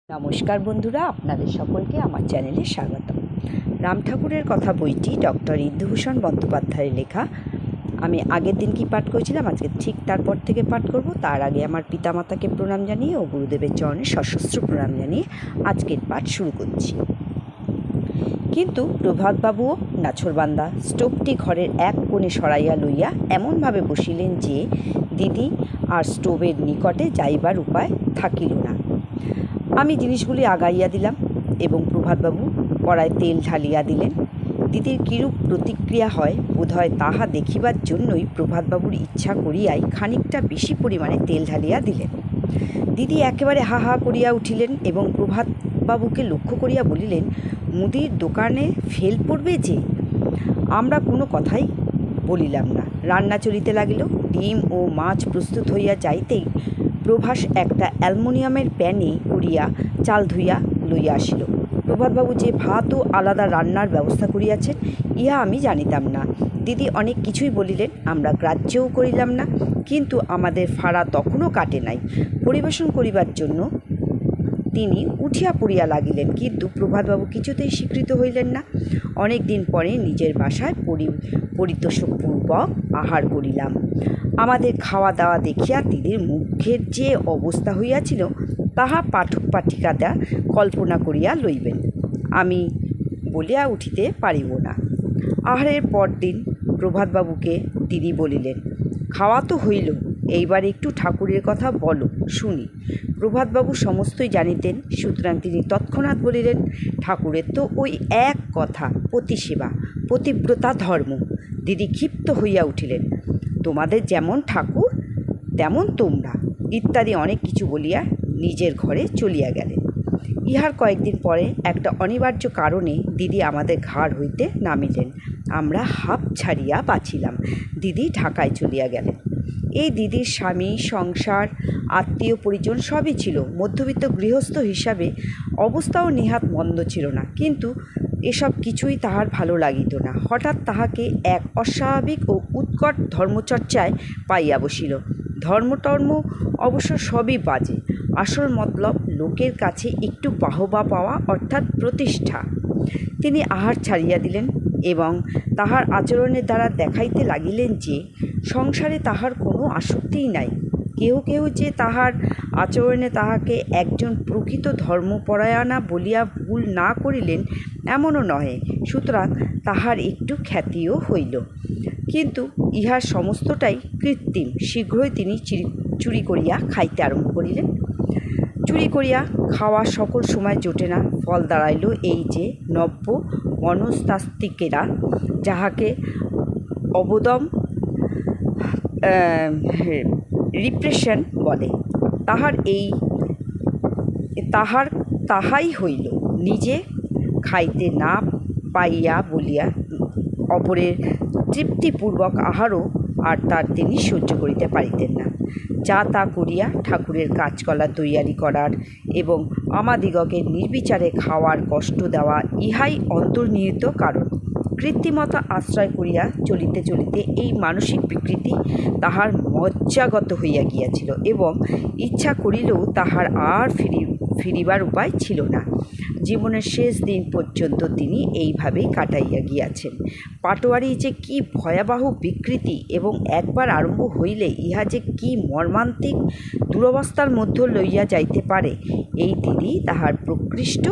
নমস্কার বন্ধুরা, আপনাদের সকলকে আমার চ্যানেলে স্বাগত। রাম ঠাকুরের কথা বইটি ডক্টর ইন্দুভূষণ বন্দ্যোপাধ্যায়ের লেখা। আমি আগের দিন কি পাঠ করেছিলাম, আজকে ঠিক তারপর থেকে পাঠ করব। তার আগে আমার পিতামাতাকে প্রণাম জানিয়ে ও গুরুদেবের চরণে সশস্ত্র প্রণাম জানিয়ে আজকের পাঠ শুরু করছি। কিন্তু প্রভাতবাবুও নাছোড়বান্দা স্টোভটি ঘরের এক কোণে সরাইয়া লইয়া এমনভাবে বসিলেন যে দিদি আর স্টোভের নিকটে যাইবার উপায় থাকিল না। আমি জিনিসগুলি আগাইয়া দিলাম এবং প্রভাতবাবু কড়ায় তেল ঢালিয়া দিলেন। দিদির কিরূপ প্রতিক্রিয়া হয় বোধহয় তাহা দেখিবার জন্যই প্রভাতবাবুর ইচ্ছা করিয়াই খানিকটা বেশি পরিমাণে তেল ঢালিয়া দিলেন। দিদি একেবারে হা হা করিয়া উঠিলেন এবং প্রভাতবাবুকে লক্ষ্য করিয়া বলিলেন, মুদির দোকানে ফেল পড়বে যে। আমরা কোনো কথাই বলিলাম না। রান্না চলিতে লাগিল। ডিম ও মাছ প্রস্তুত হইয়া যাইতেই প্রভাস একটা অ্যালুমিনিয়ামের প্যানে করিয়া চাল ধুইয়া লইয়া আসিল। প্রভাতবাবু যে ভাত ও আলাদা রান্নার ব্যবস্থা করিয়াছেন ইহা আমি জানিতাম না। দিদি অনেক কিছুই বলিলেন, আমরা গ্রাহ্যও করিলাম না। কিন্তু আমাদের ফাড়া তখনও কাটে নাই। পরিবেশন করিবার জন্য তিনি উঠিয়া পড়িয়া লাগিলেন, কিন্তু প্রভাতবাবু কিছুতেই স্বীকৃত হইলেন না। অনেক দিন পরে নিজের বাসায় পরিতোষপূর্বক আহার করিলাম। আমাদের খাওয়া দাওয়া দেখিয়া দিদির মুখের যে অবস্থা হইয়াছিল তাহা পাঠক পাঠিকারা কল্পনা করিয়া লইবেন। আমি বলিয়া উঠিতে পারিব না। আহারের পর দিন প্রভাতবাবুকে দিদি বলিলেন, খাওয়া তো হইল, এইবার একটু ঠাকুরের কথা বলো শুনি। প্রভাতবাবু সমস্তই জানিতেন, সুতরাং তিনি তৎক্ষণাৎ বলিলেন, ঠাকুরের তো ওই এক কথা, পতিসেবা, পতিব্রতা ধর্ম। দিদি ক্ষিপ্ত হইয়া উঠিলেন, তোমাদের যেমন ঠাকুর তেমন তোমরা, ইত্যাদি অনেক কিছু বলিয়া নিজের ঘরে চলিয়া গেলেন। ইহার কয়েকদিন পরে একটা অনিবার্য কারণে দিদি আমাদের ঘাড় হইতে নামিলেন। আমরা হাঁপ ছাড়িয়া বাঁচিলাম। দিদি ঢাকায় চলিয়া গেলেন। এই দিদির স্বামী, সংসার, আত্মীয় পরিজন সবই ছিল। মধ্যবিত্ত গৃহস্থ হিসাবে অবস্থাও নেহাত মন্দ ছিল না, কিন্তু এসব কিছুই তাহার ভালো লাগিত না। হঠাৎ তাহাকে এক অস্বাভাবিক ও উৎকট ধর্মচর্চায় পাইয়া বসিল। ধর্মটর্ম অবশ্য সবই বাজে, আসল মতলব লোকের কাছে একটু বাহবা পাওয়া, অর্থাৎ প্রতিষ্ঠা। তিনি আহার ছাড়িয়া দিলেন এবং তাহার আচরণের দ্বারা দেখাইতে লাগিলেন যে সংসারে তাহার কোনো আসক্তিই নাই। কেহ কেহ যে তাহার আচরণে তাহাকে একজন প্রকৃত ধর্মপরায়ণা বলিয়া ভুল না করিলেন এমনও নহে। সুতরাং তাহার একটু খ্যাতিও হইল, কিন্তু ইহার সমস্তটাই কৃত্রিম। শীঘ্রই তিনি চুরি করিয়া খাইতে আরম্ভ করিলেন। চুরি করিয়া খাওয়া সকল সময় জোটে না। ফল দাঁড়াইল এই যে নব্য মনস্তাত্ত্বিকেরা যাহাকে অবদম রিপ্রেশন বলে, তাহাই হইল, নিজে খাইতে না পাইয়া বলিয়া অপরের তৃপ্তিপূর্বক আহারও আর তার তিনি সহ্য করিতে পারিতেন না। যা তা করিয়া ঠাকুরের কাজকলা তৈয়ারি করার এবং আমাদিগকে নির্বিচারে খাওয়ার কষ্ট দেওয়া, ইহাই অন্তর্নিহিত কারণ। কৃত্রিমতা আশ্রয় করিয়া চলিতে চলিতে এই মানসিক বিকৃতি তাহার মজ্জাগত হইয়া গিয়াছিল এবং ইচ্ছা করিলেও তাহার আর ফিরিবার উপায় ছিল না। জীবনের শেষ দিন পর্যন্ত তিনি এইভাবেই কাটাইয়া গিয়াছেন। পাটোয়ারি যে কি ভয়াবহ বিকৃতি এবং একবার আরম্ভ হইলে ইহা যে কি মর্মান্তিক দুরবস্থার মধ্যে লইয়া যাইতে পারে, এই দিদি তাহার প্রকৃষ্ট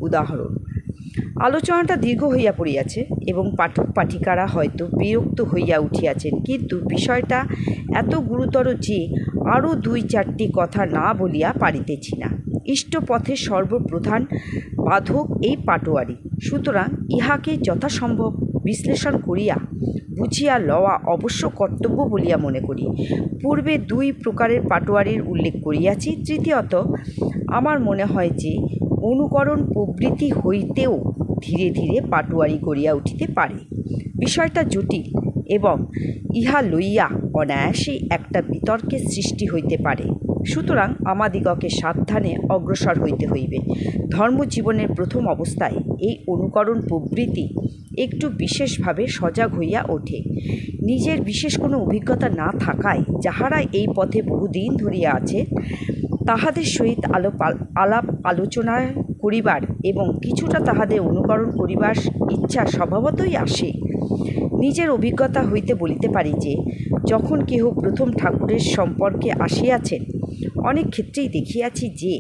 উদাহরণ। আলোচনাটা দীর্ঘ হইয়া পড়িয়াছে এবং পাঠক পাঠিকারা হয়তো বিরক্ত হইয়া উঠিয়াছেন, কিন্তু বিষয়টা এত গুরুতর যে আরও 2-4টি কথা না বলিয়া পারিতেছি না। ইষ্টপথের সর্বপ্রধান বাধক এই পাটোয়ারি। সুতরাং ইহাকে যথাসম্ভব বিশ্লেষণ করিয়া বুঝিয়া লওয়া অবশ্য কর্তব্য বলিয়া মনে করি। পূর্বে 2 প্রকারের পাটোয়ারির উল্লেখ করিয়াছি। তৃতীয়ত, আমার মনে হয় যে অনুকরণ প্রবৃত্তি হইতেও ধীরে ধীরে পাটোয়ারি গড়িয়া উঠিতে পারে। বিষয়টা জটিল এবং ইহা লইয়া অনায়াসেই একটা বিতর্কের সৃষ্টি হইতে পারে। সুতরাং আমাদিগকে সাবধানে অগ্রসর হইতে হইবে। ধর্মজীবনের প্রথম অবস্থায় এই অনুকরণ প্রবৃত্তি একটু বিশেষভাবে সজাগ হইয়া ওঠে। নিজের বিশেষ কোনো অভিজ্ঞতা না থাকায় যাহারা এই পথে বহুদিন ধরিয়া আছে তাহাদের সহিত আলাপ আলোচনা করিবার এবং কিছুটা তাহাদের অনুকরণ করিবার ইচ্ছা স্বভাবতই আসে। নিজের অভিজ্ঞতা হইতে বলিতে পারি যে, যখন কেহ প্রথম ঠাকুরের সম্পর্কে আসিয়াছেন, অনেক ক্ষেত্রেই দেখিয়াছি যে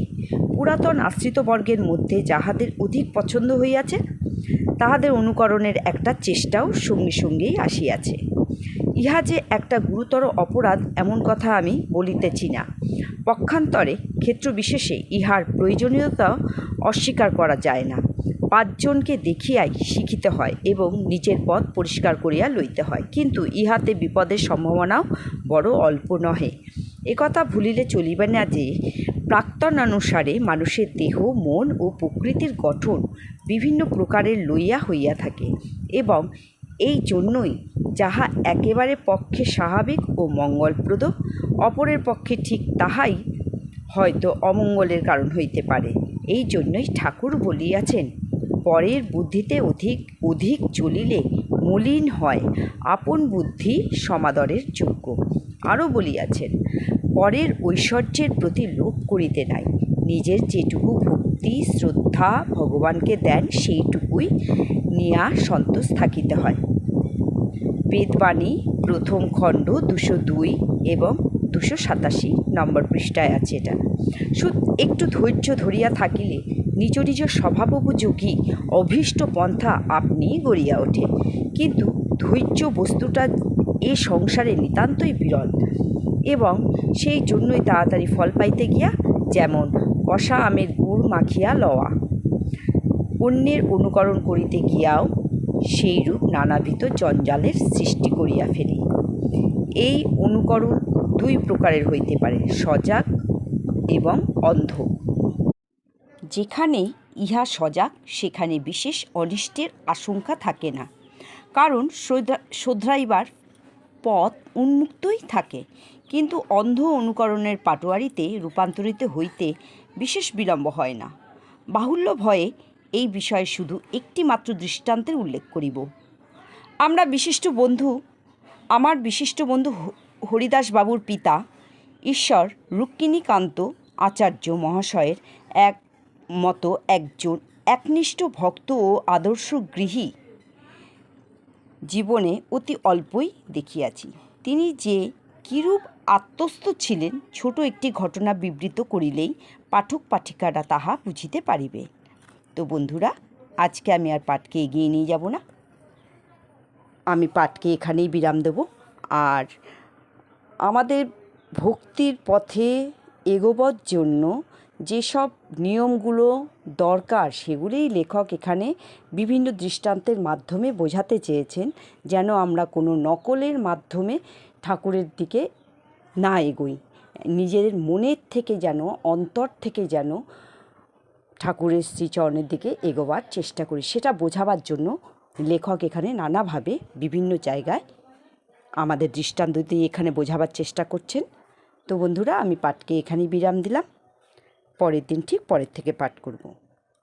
পুরাতন আশ্রিতবর্গের মধ্যে যাহাদের অধিক পছন্দ হইয়াছে, তাহাদের অনুকরণের একটা চেষ্টাও সঙ্গে সঙ্গেই আসিয়াছে। ইহা যে একটা গুরুতর অপরাধ এমন কথা আমি বলিতেছি না। পক্ষান্তরে ক্ষেত্রবিশেষে ইহার প্রয়োজনীয়তা অস্বীকার করা যায় না। 5 জনকে দেখিয়াই শিখিতে হয় এবং নিজের পথ পরিষ্কার করিয়া লইতে হয়, কিন্তু ইহাতে বিপদের সম্ভাবনাও বড় অল্প নহে। একথা ভুলিলে চলিবে না যে প্রাক্তনানুসারে মানুষের দেহ, মন ও প্রকৃতির গঠন বিভিন্ন প্রকারের লইয়া হইয়া থাকে এবং এই জন্যই যাহা একেবারে পক্ষে স্বাভাবিক ও মঙ্গলপ্রদ, অপরের পক্ষে ঠিক তাহাই হয়তো অমঙ্গলের কারণ হইতে পারে। এই জন্যই ঠাকুর বলিয়াছেন, পরের বুদ্ধিতে অধিক চলিলে মলিন হয়, আপন বুদ্ধি সমাদরের যোগ্য। আরও বলিয়াছেন, পরের ঐশ্বর্যের প্রতি লোভ করিতে নাই, নিজের যেটুকু ভক্তি শ্রদ্ধা ভগবানকে দেন সেইটুকুই নিয়া সন্তোষ থাকিতে হয়। বেদবাণী প্রথম খণ্ড 202 এবং 287 নম্বর পৃষ্ঠায় আছে এটা। একটু ধৈর্য ধরিয়া থাকিলে নিজ নিজ স্বভাবোপযোগী অভীষ্ট পন্থা আপনি গড়িয়া ওঠে, কিন্তু ধৈর্য বস্তুটা এ সংসারে নিতান্তই বিরল এবং সেই জন্যই তাড়াতাড়ি ফল পাইতে গিয়া যেমন কষা আমের গুড় মাখিয়া লওয়া, অন্যের অনুকরণ করিতে গিয়াও সেইরূপ নানাবিধ জঞ্জালের সৃষ্টি করিয়া ফেলি। এই অনুকরণ 2 প্রকারের হইতে পারে, সজাগ এবং অন্ধ। যেখানে ইহা সজাগ সেখানে বিশেষ অনিষ্টের আশঙ্কা থাকে না, কারণ শোধরাইবার পথ উন্মুক্তই থাকে, কিন্তু অন্ধ অনুকরণের পাটোয়ারিতে রূপান্তরিত হইতে বিশেষ বিলম্ব হয় না। বাহুল্য ভয়ে এই বিষয়ে শুধু একটি মাত্র দৃষ্টান্তের উল্লেখ করিব। আমার বিশিষ্ট বন্ধু হরিদাসবাবুর পিতা ঈশ্বর রুক্মিণীকান্ত আচার্য মহাশয়ের একজন একনিষ্ঠ ভক্ত ও আদর্শগৃহী জীবনে অতি অল্পই দেখিয়াছি। তিনি যে কিরূপ আত্মস্থ ছিলেন, ছোট একটি ঘটনা বিবৃত করিলেই পাঠক পাঠিকারা তাহা বুঝিতে পারিবে। তো বন্ধুরা, আজকে আমি আর পাঠকে এগিয়ে নিয়ে যাব না, আমি পাঠকে এখানেই বিরাম দেব। আর আমাদের ভক্তির পথে এগোবার জন্য যেসব নিয়মগুলো দরকার সেগুলিই লেখক এখানে বিভিন্ন দৃষ্টান্তের মাধ্যমে বোঝাতে চেয়েছেন, যেন আমরা কোনো নকলের মাধ্যমে ঠাকুরের দিকে না এগোই, নিজের মনের থেকে যেন, অন্তর থেকে যেন ঠাকুরের শ্রীচরণের দিকে এগোবার চেষ্টা করি, সেটা বোঝাবার জন্য লেখক এখানে নানাভাবে বিভিন্ন জায়গায় আমাদের দৃষ্টান্ত দিয়ে এখানে বোঝাবার চেষ্টা করছেন। তো বন্ধুরা, আমি পাঠকে এখানেই বিরাম দিলাম। পরের দিন ঠিক পরের থেকে পাঠ করব।